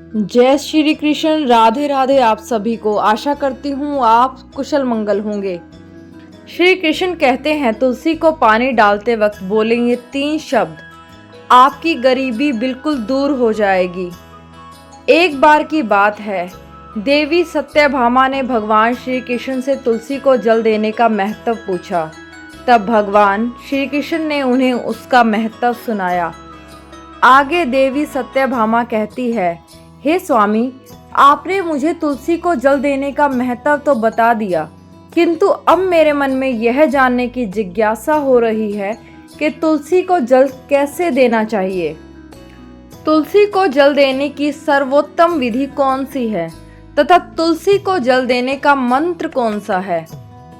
जय श्री कृष्ण। राधे राधे आप सभी को। आशा करती हूँ आप कुशल मंगल होंगे। श्री कृष्ण कहते हैं तुलसी को पानी डालते वक्त बोलेंगे 3 शब्द, आपकी गरीबी बिल्कुल दूर हो जाएगी। एक बार की बात है, देवी सत्यभामा ने भगवान श्री कृष्ण से तुलसी को जल देने का महत्व पूछा। तब भगवान श्री कृष्ण ने उन्हें उसका महत्व सुनाया। आगे देवी सत्यभामा कहती है, हे स्वामी, आपने मुझे तुलसी को जल देने का महत्व तो बता दिया, किंतु अब मेरे मन में यह जानने की जिज्ञासा हो रही है कि तुलसी को जल कैसे देना चाहिए। तुलसी को जल देने की सर्वोत्तम विधि कौन सी है तथा तुलसी को जल देने का मंत्र कौन सा है?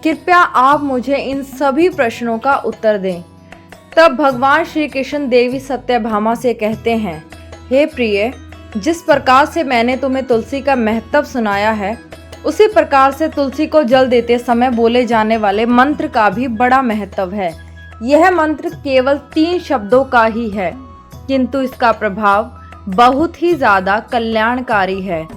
कृपया आप मुझे इन सभी प्रश्नों का उत्तर दें। तब भगवान श्री कृष्ण देवी सत्यभामा से कहते हैं, हे प्रिय, जिस प्रकार से मैंने तुम्हें तुलसी का महत्व सुनाया है, उसी प्रकार से तुलसी को जल देते समय बोले जाने वाले मंत्र का भी बड़ा महत्व है। यह मंत्र केवल 3 शब्दों का ही है, किंतु इसका प्रभाव बहुत ही ज्यादा कल्याणकारी है।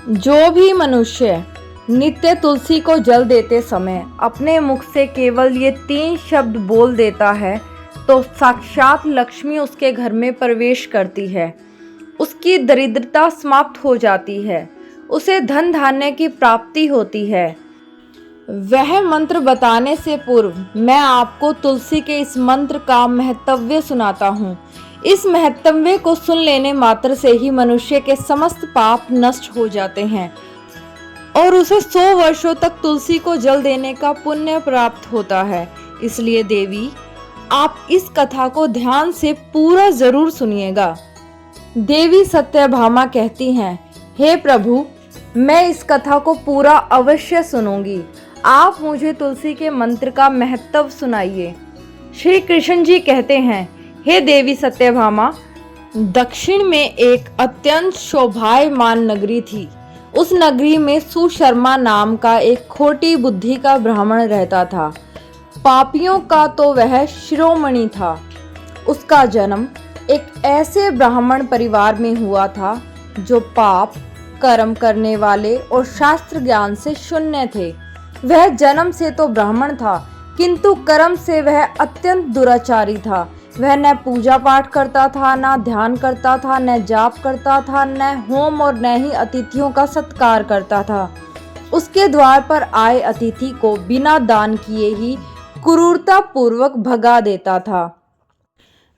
जो भी मनुष्य नित्य तुलसी को जल देते समय अपने मुख से केवल ये 3 शब्द बोल देता है, तो साक्षात लक्ष्मी उसके घर में प्रवेश करती है। उसकी दरिद्रता समाप्त हो जाती है, उसे धन धान्य की प्राप्ति होती है। वह मंत्र बताने से पूर्व मैं आपको तुलसी के इस मंत्र का महत्व सुनाता हूँ। इस महत्व को सुन लेने मात्र से ही मनुष्य के समस्त पाप नष्ट हो जाते हैं और उसे 100 वर्षों तक तुलसी को जल देने का पुण्य प्राप्त होता है। इसलिए देवी, आप इस कथा को ध्यान से पूरा जरूर सुनिएगा। देवी सत्यभामा कहती हैं, हे प्रभु, मैं इस कथा को पूरा अवश्य सुनूंगी। आप मुझे तुलसी के मंत्र का महत्व सुनाइए। श्री कृष्ण जी कहते हैं, हे देवी सत्यभामा, दक्षिण में एक अत्यंत शोभायमान नगरी थी। उस नगरी में सुशर्मा नाम का एक खोटी बुद्धि का ब्राह्मण रहता था। पापियों का तो वह शिरोमणि था। उसका जन्म एक ऐसे ब्राह्मण परिवार में हुआ था जो पाप कर्म करने वाले और शास्त्र ज्ञान से शून्य थे। वह जन्म से तो ब्राह्मण था, किंतु कर्म से वह अत्यंत दुराचारी था। वह न पूजा पाठ करता था, न ध्यान करता था, न जाप करता था, न होम और न ही अतिथियों का सत्कार करता था। उसके द्वार पर आए अतिथि को बिना दान किए ही क्रूरता पूर्वक भगा देता था।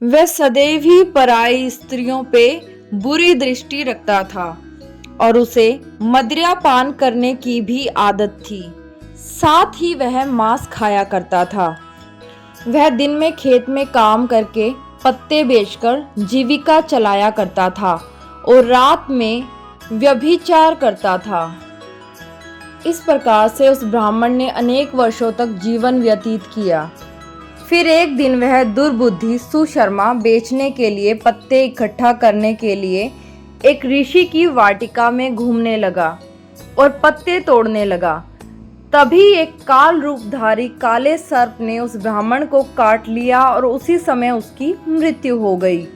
वह सदैव ही पराई स्त्रियों पे बुरी दृष्टि रखता था और उसे मदिरा पान करने की भी आदत थी। साथ ही वह मांस खाया करता था। वह दिन में खेत में काम करके पत्ते बेचकर जीविका चलाया करता था और रात में व्यभिचार करता था। इस प्रकार से उस ब्राह्मण ने अनेक वर्षों तक जीवन व्यतीत किया। फिर एक दिन वह दुर्बुद्धि सुशर्मा बेचने के लिए पत्ते इकट्ठा करने के लिए एक ऋषि की वाटिका में घूमने लगा और पत्ते तोड़ने लगा। तभी एक काल रूपधारी काले सर्प ने उस ब्राह्मण को काट लिया और उसी समय उसकी मृत्यु हो गई।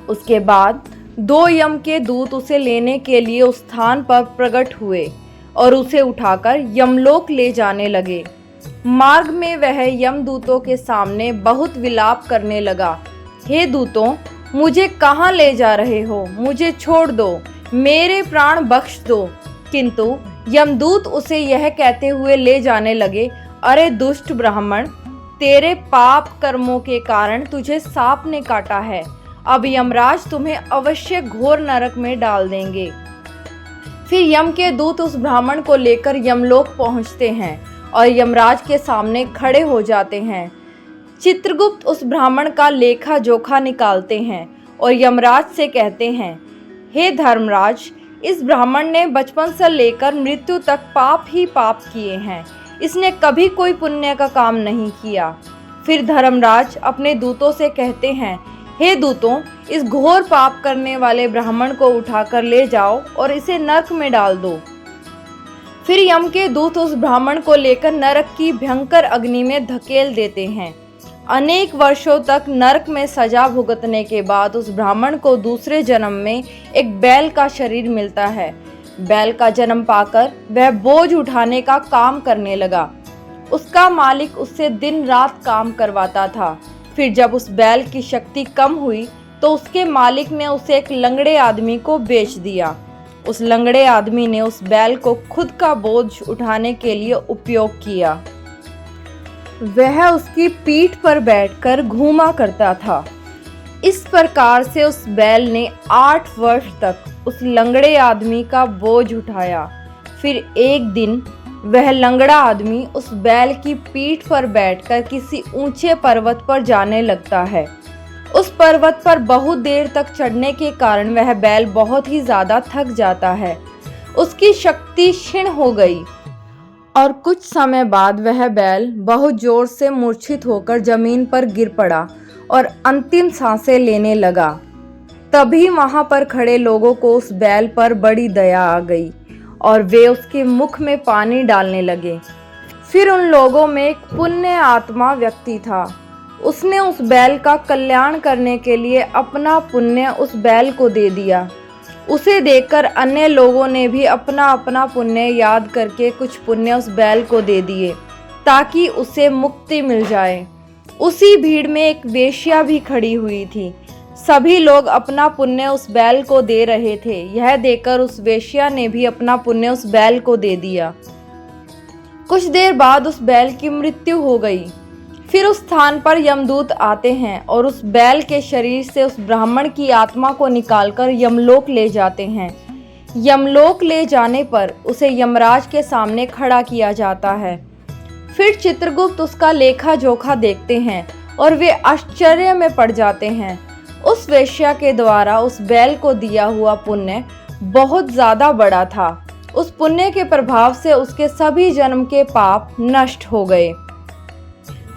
उसके बाद 2 यम के दूत उसे लेने के लिए उस स्थान पर प्रकट हुए और उसे उठाकर यमलोक ले जाने लगे। मार्ग में वह यमदूतों के सामने बहुत विलाप करने लगा, हे दूतों, मुझे कहाँ ले जा रहे हो? मुझे छोड़ दो, मेरे प्राण बख्श दो। किंतु यमदूत उसे यह कहते हुए ले जाने लगे, अरे दुष्ट ब्राह्मण, तेरे पाप कर्मों के कारण तुझे सांप ने काटा है। अब यमराज तुम्हें अवश्य घोर नरक में डाल देंगे। फिर यम के दूत उस ब्राह्मण को लेकर यमलोक पहुंचते हैं और यमराज के सामने खड़े हो जाते हैं। चित्रगुप्त उस ब्राह्मण का लेखा जोखा निकालते हैं और यमराज से कहते हैं, हे धर्मराज, इस ब्राह्मण ने बचपन से लेकर मृत्यु तक पाप ही पाप किए हैं। इसने कभी कोई पुण्य का काम नहीं किया। फिर धर्मराज अपने दूतों से कहते हैं, हे दूतों, इस घोर पाप करने वाले ब्राह्मण को उठाकर ले जाओ और इसे नरक में डाल दो। फिर यम के दूत उस ब्राह्मण को लेकर नरक की भयंकर अग्नि में धकेल देते हैं। अनेक वर्षों तक नरक में सजा भुगतने के बाद उस ब्राह्मण को दूसरे जन्म में एक बैल का शरीर मिलता है। बैल का जन्म पाकर वह बोझ उठाने का काम करने लगा। उसका मालिक उससे दिन रात काम करवाता था। फिर जब उस बैल की शक्ति कम हुई तो उसके मालिक ने उसे एक लंगड़े आदमी को बेच दिया। उस लंगड़े आदमी ने उस बैल को खुद का बोझ उठाने के लिए उपयोग किया। वह उसकी पीठ पर बैठकर घूमा करता था। इस प्रकार से उस बैल ने 8 वर्ष तक उस लंगड़े आदमी का बोझ उठाया। फिर एक दिन वह लंगड़ा आदमी उस बैल की पीठ पर बैठकर किसी ऊंचे पर्वत पर जाने लगता है। उस पर्वत पर बहुत देर तक चढ़ने के कारण वह बैल बहुत ही ज्यादा थक जाता है। उसकी शक्ति क्षीण हो गई और कुछ समय बाद वह बैल बहुत जोर से मूर्छित होकर जमीन पर गिर पड़ा और अंतिम सांसें लेने लगा। तभी वहां पर खड़े लोगों को उस बैल पर बड़ी दया आ गई और वे उसके मुख में पानी डालने लगे। फिर उन लोगों में एक पुण्य आत्मा व्यक्ति था। उसने उस बैल का कल्याण करने के लिए अपना पुण्य उस बैल को दे दिया। उसे देखकर अन्य लोगों ने भी अपना अपना पुण्य याद करके कुछ पुण्य उस बैल को दे दिए ताकि उसे मुक्ति मिल जाए। उसी भीड़ में एक वेश्या भी खड़ी हुई थी। सभी लोग अपना पुण्य उस बैल को दे रहे थे। यह देखकर उस वेश्या ने भी अपना पुण्य उस बैल को दे दिया। कुछ देर बाद उस बैल की मृत्यु हो गई। फिर उस स्थान पर यमदूत आते हैं और उस बैल के शरीर से उस ब्राह्मण की आत्मा को निकालकर यमलोक ले जाते हैं। यमलोक ले जाने पर उसे यमराज के सामने खड़ा किया जाता है। फिर चित्रगुप्त उसका लेखा जोखा देखते हैं और वे आश्चर्य में पड़ जाते हैं। उस वेश्या के द्वारा उस बैल को दिया हुआ पुण्य बहुत ज्यादा बड़ा था। उस पुण्य के प्रभाव से उसके सभी जन्म के पाप नष्ट हो गए।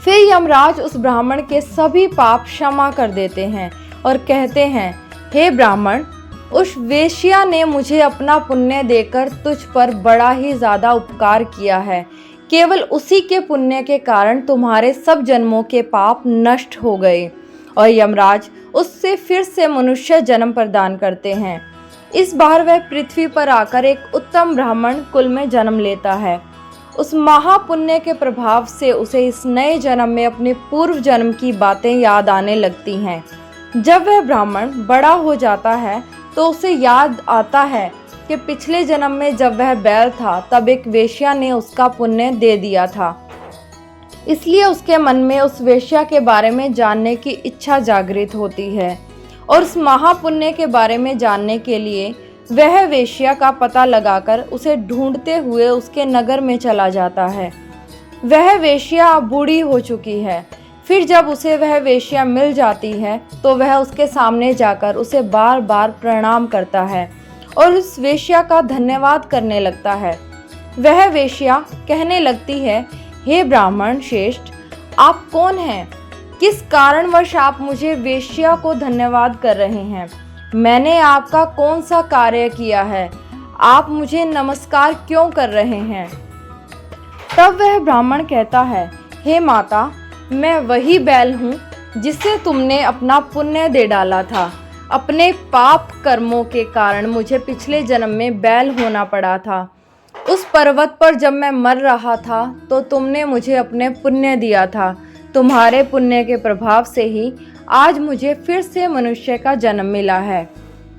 फिर यमराज उस ब्राह्मण के सभी पाप क्षमा कर देते हैं और कहते हैं, हे ब्राह्मण, उस वेश्या ने मुझे अपना पुण्य देकर तुझ पर बड़ा ही ज्यादा उपकार किया है। केवल उसी के पुण्य के कारण तुम्हारे सब जन्मों के पाप नष्ट हो गए। और यमराज उससे फिर से मनुष्य जन्म प्रदान करते हैं। इस बार वह पृथ्वी पर आकर एक उत्तम ब्राह्मण कुल में जन्म लेता है। उस महापुण्य के प्रभाव से उसे इस नए जन्म में अपने पूर्व जन्म की बातें याद आने लगती हैं। जब वह ब्राह्मण बड़ा हो जाता है तो उसे याद आता है कि पिछले जन्म में जब वह बैल था तब एक वेश्या ने उसका पुण्य दे दिया था। इसलिए उसके मन में उस वेश्या के बारे में जानने की इच्छा जागृत होती है और उस महापुण्य के बारे में जानने के लिए वह वेश्या का पता लगाकर उसे ढूंढते हुए उसके नगर में चला जाता है। वह वेश्या अब बूढ़ी हो चुकी है। फिर जब उसे वह वेश्या मिल जाती है तो वह उसके सामने जाकर उसे बार बार प्रणाम करता है और उस वेश्या का धन्यवाद करने लगता है। वह वेश्या कहने लगती है, हे ब्राह्मण श्रेष्ठ, आप कौन हैं? किस कारणवश आप मुझे वेश्या को धन्यवाद कर रहे हैं? मैंने आपका कौन सा कार्य किया है? आप मुझे नमस्कार क्यों कर रहे हैं? तब वह ब्राह्मण कहता है, हे माता, मैं वही बैल हूँ जिससे तुमने अपना पुण्य दे डाला था। अपने पाप कर्मों के कारण मुझे पिछले जन्म में बैल होना पड़ा था। उस पर्वत पर जब मैं मर रहा था तो तुमने मुझे अपने पुण्य दिया था। तुम्हारे पुण्य के प्रभाव से ही आज मुझे फिर से मनुष्य का जन्म मिला है।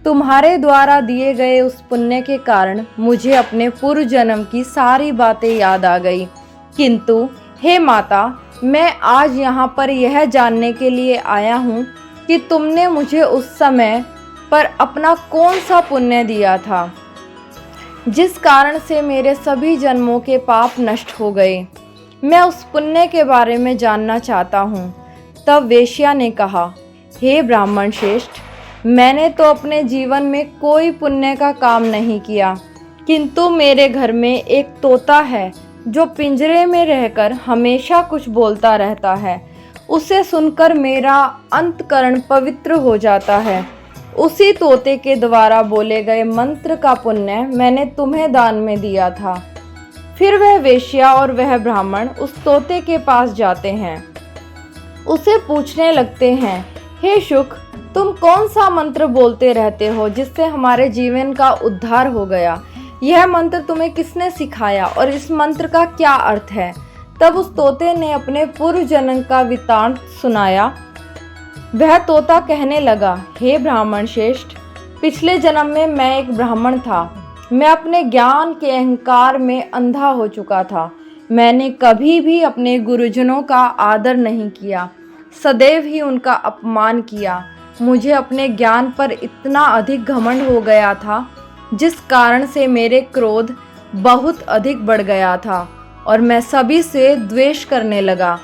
तुम्हारे द्वारा दिए गए उस पुण्य के कारण मुझे अपने पूर्व जन्म की सारी बातें याद आ गई। किंतु हे माता, मैं आज यहाँ पर यह जानने के लिए आया हूँ कि तुमने मुझे उस समय पर अपना कौन सा पुण्य दिया था जिस कारण से मेरे सभी जन्मों के पाप नष्ट हो गए। मैं उस पुण्य के बारे में जानना चाहता हूँ। तब वेश्या ने कहा, हे ब्राह्मण श्रेष्ठ, मैंने तो अपने जीवन में कोई पुण्य का काम नहीं किया, किंतु मेरे घर में एक तोता है जो पिंजरे में रहकर हमेशा कुछ बोलता रहता है। उसे सुनकर मेरा अंतकरण पवित्र हो जाता है। उसी तोते के द्वारा बोले गए मंत्र का पुण्य मैंने तुम्हें दान में दिया था। फिर वह वेश्या और वह ब्राह्मण उस तोते के पास जाते हैं उसे पूछने लगते हैं, हे शुक, तुम कौन सा मंत्र बोलते रहते हो जिससे हमारे जीवन का उद्धार हो गया? यह मंत्र तुम्हें किसने सिखाया और इस मंत्र का क्या अर्थ है? तब उस तोते ने अपने पूर्व जन्म का वृत्तांत सुनाया। वह तोता कहने लगा, हे ब्राह्मण श्रेष्ठ, पिछले जन्म में मैं एक ब्राह्मण था। मैं अपने ज्ञान के अहंकार में अंधा हो चुका था। मैंने कभी भी अपने गुरुजनों का आदर नहीं किया, सदैव ही उनका अपमान किया। मुझे अपने ज्ञान पर इतना अधिक घमंड हो गया था, जिस कारण से मेरे क्रोध बहुत अधिक बढ़ गया था और मैं सभी से द्वेष करने लगा,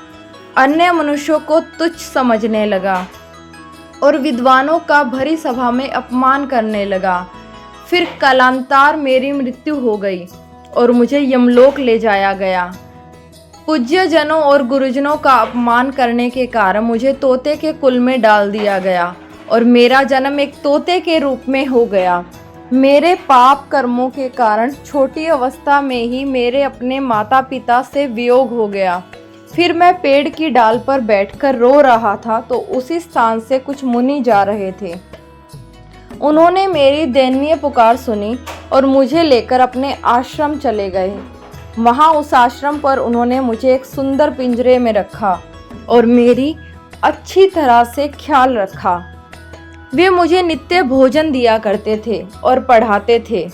अन्य मनुष्यों को तुच्छ समझने लगा और विद्वानों का भरी सभा में अपमान करने लगा। फिर कालांतर मेरी मृत्यु हो गई और मुझे यमलोक ले जाया गया। पूज्य जनों और गुरुजनों का अपमान करने के कारण मुझे तोते के कुल में डाल दिया गया और मेरा जन्म एक तोते के रूप में हो गया। मेरे पाप कर्मों के कारण छोटी अवस्था में ही मेरे अपने माता पिता से वियोग हो गया। फिर मैं पेड़ की डाल पर बैठकर रो रहा था तो उसी स्थान से कुछ मुनि जा रहे थे। उन्होंने मेरी दयनीय पुकार सुनी और मुझे लेकर अपने आश्रम चले गए। वहाँ उस आश्रम पर उन्होंने मुझे एक सुंदर पिंजरे में रखा और मेरी अच्छी तरह से ख्याल रखा। वे मुझे नित्य भोजन दिया करते थे और पढ़ाते थे।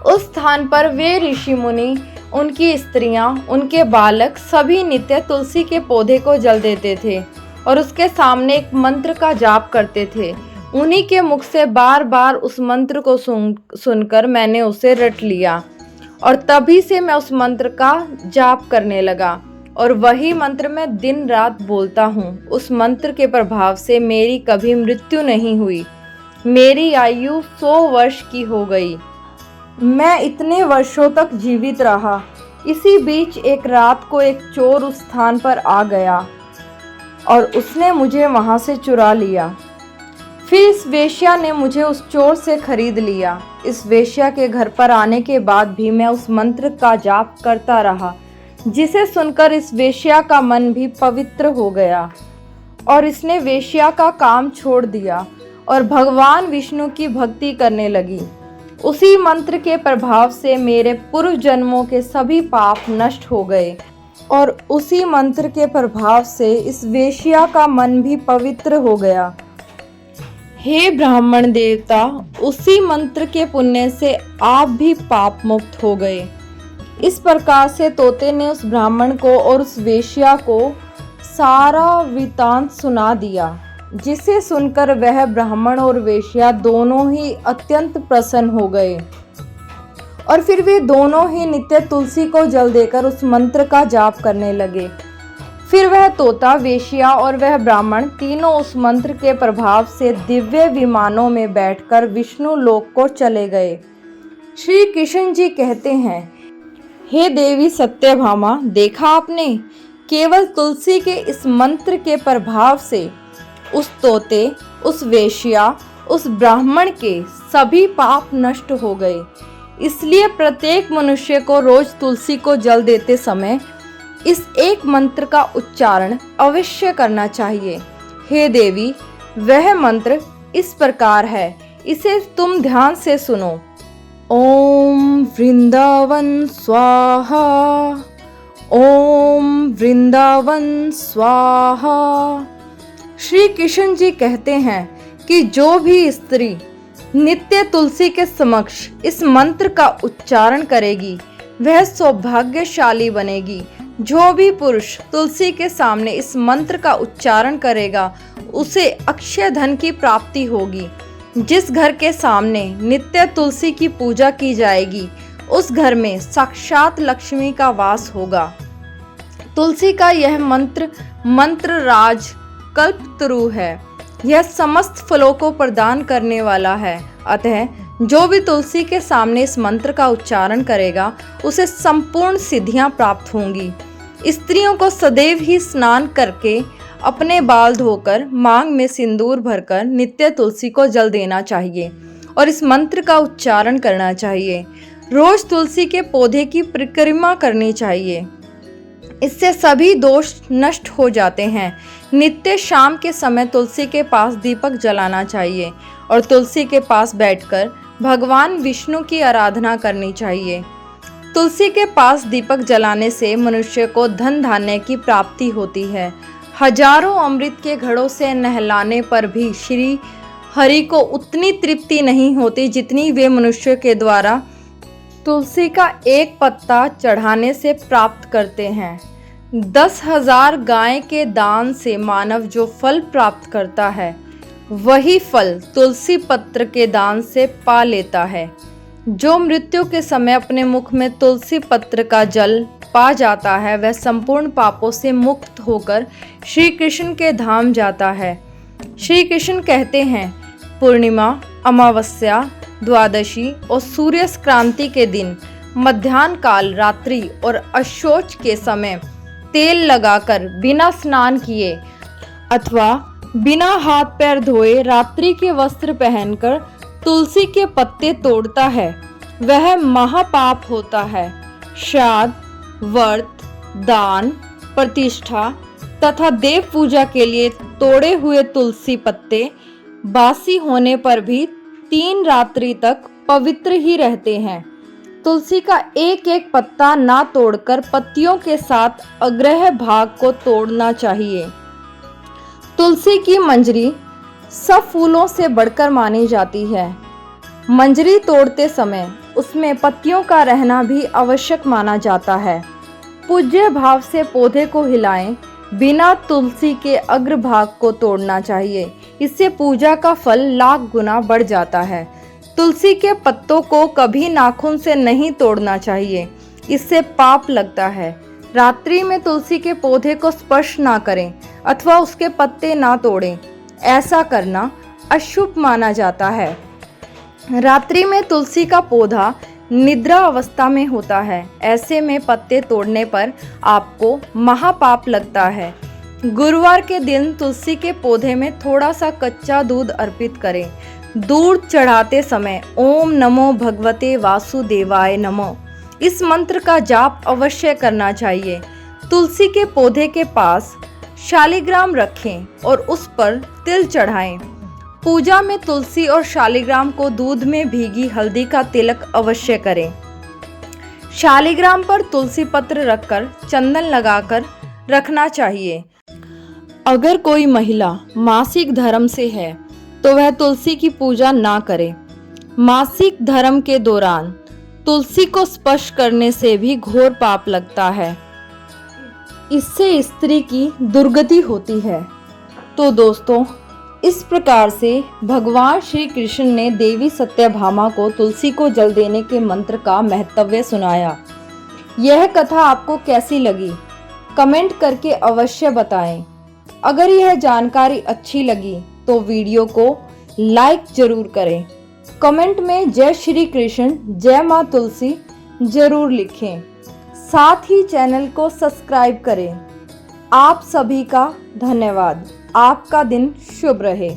उस स्थान पर वे ऋषि मुनि, उनकी स्त्रियां, उनके बालक सभी नित्य तुलसी के पौधे को जल देते थे और उसके सामने एक मंत्र का जाप करते थे। उन्हीं के मुख से बार बार उस मंत्र को सुनकर मैंने उसे रट लिया और तभी से मैं उस मंत्र का जाप करने लगा और वही मंत्र मैं दिन रात बोलता हूँ। उस मंत्र के प्रभाव से मेरी कभी मृत्यु नहीं हुई। मेरी आयु 100 वर्ष की हो गई। मैं इतने वर्षों तक जीवित रहा। इसी बीच एक रात को एक चोर उस स्थान पर आ गया और उसने मुझे वहां से चुरा लिया। फिर इस वेश्या ने मुझे उस चोर से खरीद लिया। इस वेश्या के घर पर आने के बाद भी मैं उस मंत्र का जाप करता रहा, जिसे सुनकर इस वेश्या का मन भी पवित्र हो गया और इसने वेश्या का काम छोड़ दिया और भगवान विष्णु की भक्ति करने लगी। उसी मंत्र के प्रभाव से मेरे पूर्व जन्मों के सभी पाप नष्ट हो गए और उसी मंत्र के प्रभाव से इस वेश्या का मन भी पवित्र हो गया। हे ब्राह्मण देवता, उसी मंत्र के पुण्य से आप भी पाप मुक्त हो गए। इस प्रकार से तोते ने उस ब्राह्मण को और उस वेश्या को सारा वृत्तांत सुना दिया, जिसे सुनकर वह ब्राह्मण और वेश्या दोनों ही अत्यंत प्रसन्न हो गए और फिर वे दोनों ही नित्य तुलसी को जल देकर उस मंत्र का जाप करने लगे। फिर वह तोता, वेश्या और वह ब्राह्मण तीनों उस मंत्र के प्रभाव से दिव्य विमानों में बैठकर विष्णु लोक को चले गए। श्री कृष्ण जी कहते हैं, हे देवी सत्यभामा, देखा आपने, केवल तुलसी के इस मंत्र के प्रभाव से उस तोते, उस वेश्या, उस ब्राह्मण के सभी पाप नष्ट हो गए। इसलिए प्रत्येक मनुष्य को रोज तुलसी को जल देते समय इस एक मंत्र का उच्चारण अवश्य करना चाहिए। हे देवी, वह मंत्र इस प्रकार है, इसे तुम ध्यान से सुनो। ओम वृंदावन स्वाहा, ओम वृंदावन स्वाहा। श्री कृष्ण जी कहते हैं कि जो भी स्त्री नित्य तुलसी के समक्ष इस मंत्र का उच्चारण करेगी वह सौभाग्यशाली बनेगी। जो भी पुरुष तुलसी के सामने इस मंत्र का उच्चारण करेगा उसे अक्षय धन की प्राप्ति होगी। जिस घर के सामने नित्य तुलसी की पूजा की जाएगी उस घर में साक्षात लक्ष्मी का वास होगा। तुलसी का यह मंत्र राज कल्पतरु है। यह समस्त फलों को प्रदान करने वाला है। अतः जो भी तुलसी के सामने इस मंत्र का उच्चारण करेगा उसे संपूर्ण सिद्धियां प्राप्त होंगी। स्त्रियों को सदैव ही स्नान करके अपने बाल धोकर मांग में सिंदूर भरकर नित्य तुलसी को जल देना चाहिए और इस मंत्र का उच्चारण करना चाहिए। रोज तुलसी के पौधे की परिक्रमा करनी चाहिए। इससे सभी दोष नष्ट हो जाते हैं। नित्य शाम के समय तुलसी के पास दीपक जलाना चाहिए और तुलसी के पास बैठकर भगवान विष्णु की आराधना करनी चाहिए। तुलसी के पास दीपक जलाने से मनुष्य को धन धान्य की प्राप्ति होती है। हजारों अमृत के घड़ों से नहलाने पर भी श्री हरि को उतनी तृप्ति नहीं होती जितनी वे मनुष्य के द्वारा तुलसी का एक पत्ता चढ़ाने से प्राप्त करते हैं। 10,000 गाय के दान से मानव जो फल प्राप्त करता है, वही फल तुलसी पत्र के दान से पा लेता है। जो मृत्यु के समय अपने मुख में तुलसी पत्र का जल पा जाता है, वह संपूर्ण पापों से मुक्त होकर श्री कृष्ण के धाम जाता है। श्री कृष्ण कहते हैं, पूर्णिमा, अमावस्या, द्वादशी और सूर्य क्रांति के दिन मध्याह्न काल, रात्रि और अशौच के समय तेल लगाकर बिना स्नान किए अथवा बिना हाथ पैर धोए रात्रि के वस्त्र पहनकर तुलसी के पत्ते तोड़ता है, वह महापाप होता है। श्राद्ध, व्रत, दान, प्रतिष्ठा तथा देव पूजा के लिए तोड़े हुए तुलसी पत्ते बासी होने पर भी 3 रात्रि तक पवित्र ही रहते हैं। तुलसी का एक एक पत्ता ना तोड़कर पत्तियों के साथ अग्रह भाग को तोड़ना चाहिए। तुलसी की मंजरी सब फूलों से बढ़कर मानी जाती है। मंजरी तोड़ते समय उसमें पत्तियों का रहना भी आवश्यक माना जाता है। पूज्य भाव से पौधे को हिलाएं, बिना तुलसी के अग्रभाग को तोड़ना चाहिए। इससे पूजा का फल लाख गुना बढ़ जाता है। तुलसी के पत्तों को कभी नाखून से नहीं तोड़ना चाहिए, इससे पाप लगता है। रात्रि में तुलसी के पौधे को स्पर्श ना करें अथवा उसके पत्ते ना तोड़ें, ऐसा करना अशुभ माना जाता है। रात्रि में तुलसी का पौधा निद्रा अवस्था में होता है, ऐसे में पत्ते तोड़ने पर आपको महापाप लगता है। गुरुवार के दिन तुलसी के पौधे में थोड़ा सा कच्चा दूध अर्पित करें। दूध चढ़ाते समय ओम नमो भगवते वासुदेवाय नमो इस मंत्र का जाप अवश्य करना चाहिए। तुलसी के पौधे के पास शालिग्राम रखें और उस पर तिल चढ़ाएं। पूजा में तुलसी और शालिग्राम को दूध में भीगी हल्दी का तिलक अवश्य करें। शालिग्राम पर तुलसी पत्र रखकर चंदन लगाकर रखना चाहिए। अगर कोई महिला मासिक धर्म से है तो वह तुलसी की पूजा ना करे। मासिक धर्म के दौरान तुलसी को स्पर्श करने से भी घोर पाप लगता है, इससे स्त्री की दुर्गति होती है। तो दोस्तों, इस प्रकार से भगवान श्री कृष्ण ने देवी सत्यभामा को तुलसी को जल देने के मंत्र का महत्व सुनाया। यह कथा आपको कैसी लगी, कमेंट करके अवश्य बताएं। अगर यह जानकारी अच्छी लगी तो वीडियो को लाइक जरूर करें। कमेंट में जय श्री कृष्ण, जय माँ तुलसी जरूर लिखें। साथ ही चैनल को सब्सक्राइब करें। आप सभी का धन्यवाद। आपका दिन शुभ रहे।